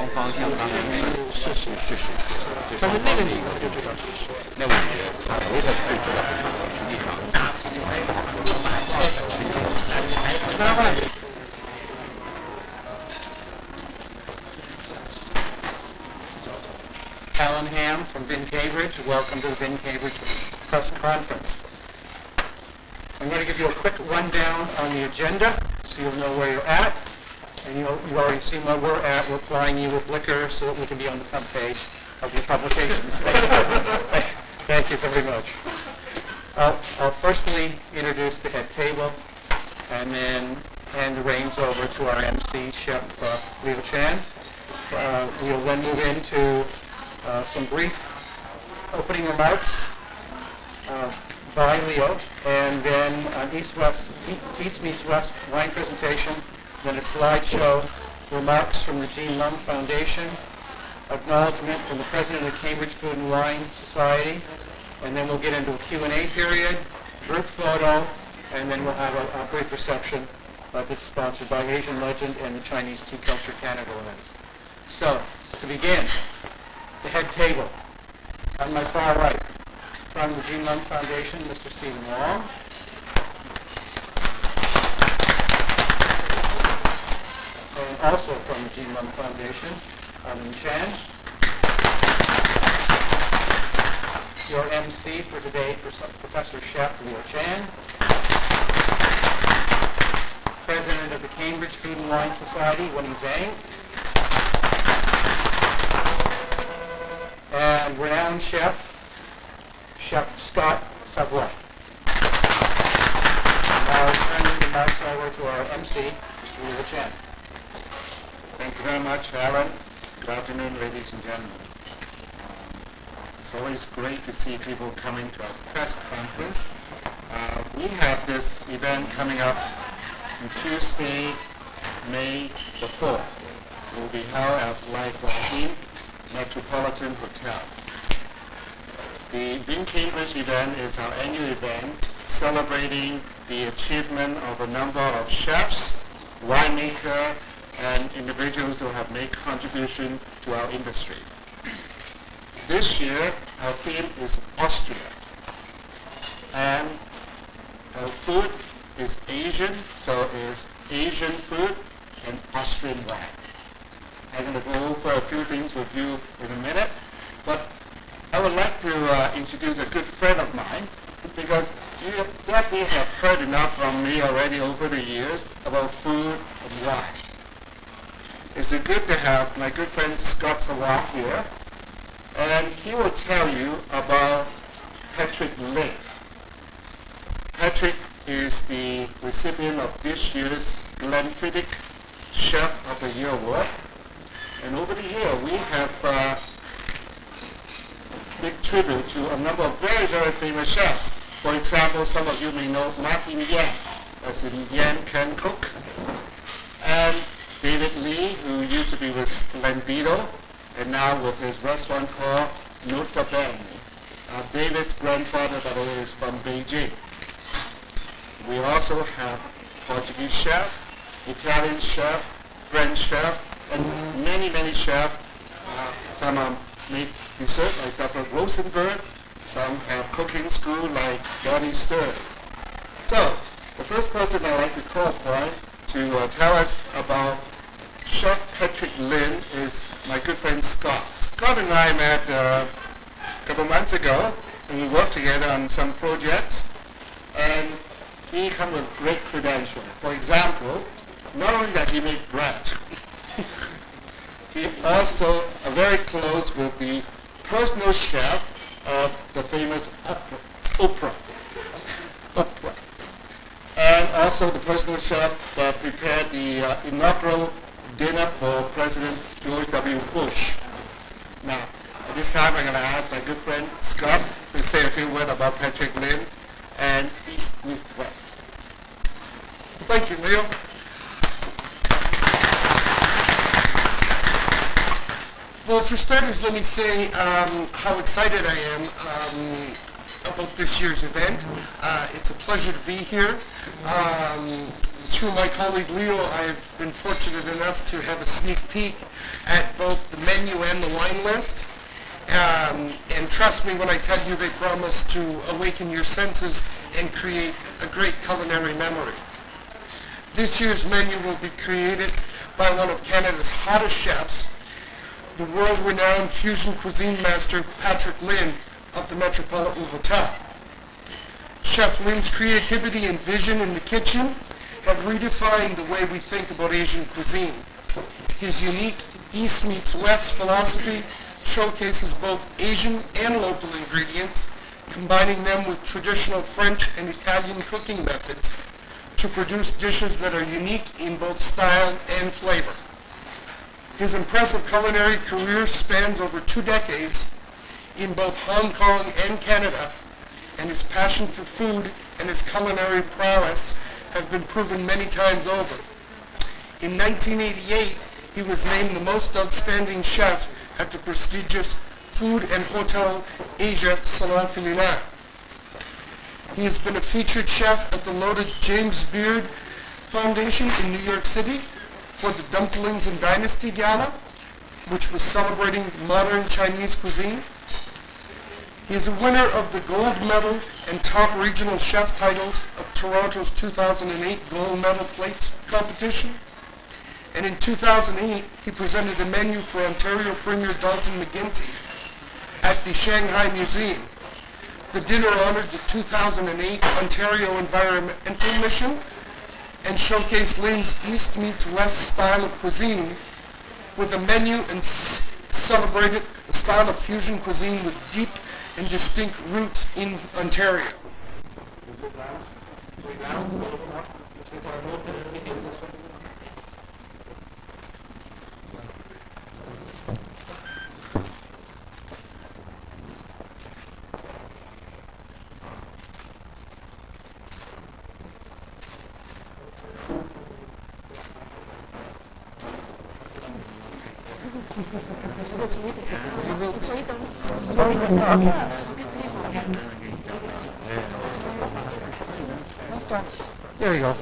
双方相当的美。是，但是那个你就知道是谁。那我觉得我也是知道，实际上不好说。Alan Ham from Vin Cambridge. Welcome to the Vin Cambridge press conference. I'm going to give you a quick rundown on the agenda so you'll know where you're at. And you've already seen where we're at. We're plying you with liquor so that we can be on the front page of your publications. Thank you very much. I'll firstly introduce the head table and then hand the reins over to our MC, Chef Leo Chan. We'll then move into some brief opening remarks by Leo, and then an East Meets West wine presentation, then a slideshow, remarks from the Jean Lum Foundation, acknowledgement from the president of the Cambridge Food and Wine Society, and then we'll get into a Q&A period, group photo, and then we'll have a brief reception that's sponsored by Asian Legend and the Chinese Tea Culture Canada event. So, to begin, the head table. On my far right, from the Jean Lum Foundation, Mr. Stephen Wong. And also from the Jean Lum Foundation, Armin Chan. Your MC for today, Professor Chef Leo Chan. President of the Cambridge Food and Wine Society, Winnie Zhang. And renowned chef, Chef Scott Savoy. Now I'll turn the remarks over to our MC, Mr. Leo Chan. Thank you very much, Alan. Good afternoon, ladies and gentlemen. It's always great to see people coming to our press conference. We have this event coming up on Tuesday, May the 4th. It will be held at Lai Guangyin Metropolitan Hotel. The Vin Cambridge event is our annual event celebrating the achievement of a number of chefs, winemakers, and individuals who have made contribution to our industry. This year, our theme is Austria, and our food is Asian, so it's Asian food and Austrian wine. I'm going to go over a few things with you in a minute, but I would like to introduce a good friend of mine, because you definitely have heard enough from me already over the years about food and wine. It's good to have my good friend Scott Savoy here, and he will tell you about Patrick Lin. Patrick is the recipient of this year's Glenfiddich Chef of the Year Award. And over the year, we have big tribute to a number of very, very famous chefs. For example, some of you may know Martin Yan, as in Yan Can Cook, and David Lee, who used to be with Lambido, and now with his restaurant called Nota Bene. David's grandfather, by the way, is from Beijing. We also have Portuguese chef, Italian chef, French chef, and many, many chefs. Some make dessert like Dr. Rosenberg. Some have cooking school like Donnie Stern. So, the first person I'd like to call upon to tell us about Chef Patrick Lin is my good friend Scott. Scott and I met a couple months ago, and we worked together on some projects, and he comes with great credentials. For example, not only that he made bread, he also are very close with the personal chef of the famous Oprah. And also the personal chef that prepared the inaugural dinner for President George W. Bush. Now, at this time I'm going to ask my good friend Scott to say a few words about Patrick Lin and East Meets West. Thank you, Leo. Well, for starters, let me say how excited I am about this year's event. It's a pleasure to be here. Through my colleague Leo, I've been fortunate enough to have a sneak peek at both the menu and the wine list. And trust me when I tell you they promise to awaken your senses and create a great culinary memory. This year's menu will be created by one of Canada's hottest chefs, the world-renowned fusion cuisine master Patrick Lynn of the Metropolitan Hotel. Chef Lynn's creativity and vision in the kitchen have redefined the way we think about Asian cuisine. His unique East meets West philosophy showcases both Asian and local ingredients, combining them with traditional French and Italian cooking methods to produce dishes that are unique in both style and flavor. His impressive culinary career spans over 2 decades in both Hong Kong and Canada, and his passion for food and his culinary prowess have been proven many times over. In 1988, he was named the most outstanding chef at the prestigious Food and Hotel Asia Salon Culinaire. He has been a featured chef at the noted James Beard Foundation in New York City for the Dumplings and Dynasty Gala, which was celebrating modern Chinese cuisine. He is a winner of the gold medal and top regional chef titles of Toronto's 2008 gold medal plates competition. And in 2008, he presented a menu for Ontario Premier Dalton McGuinty at the Shanghai Museum. The dinner honored the 2008 Ontario Environmental Mission and showcased Lynn's East meets West style of cuisine with a menu and celebrated the style of fusion cuisine with deep and distinct roots in Ontario. There you go.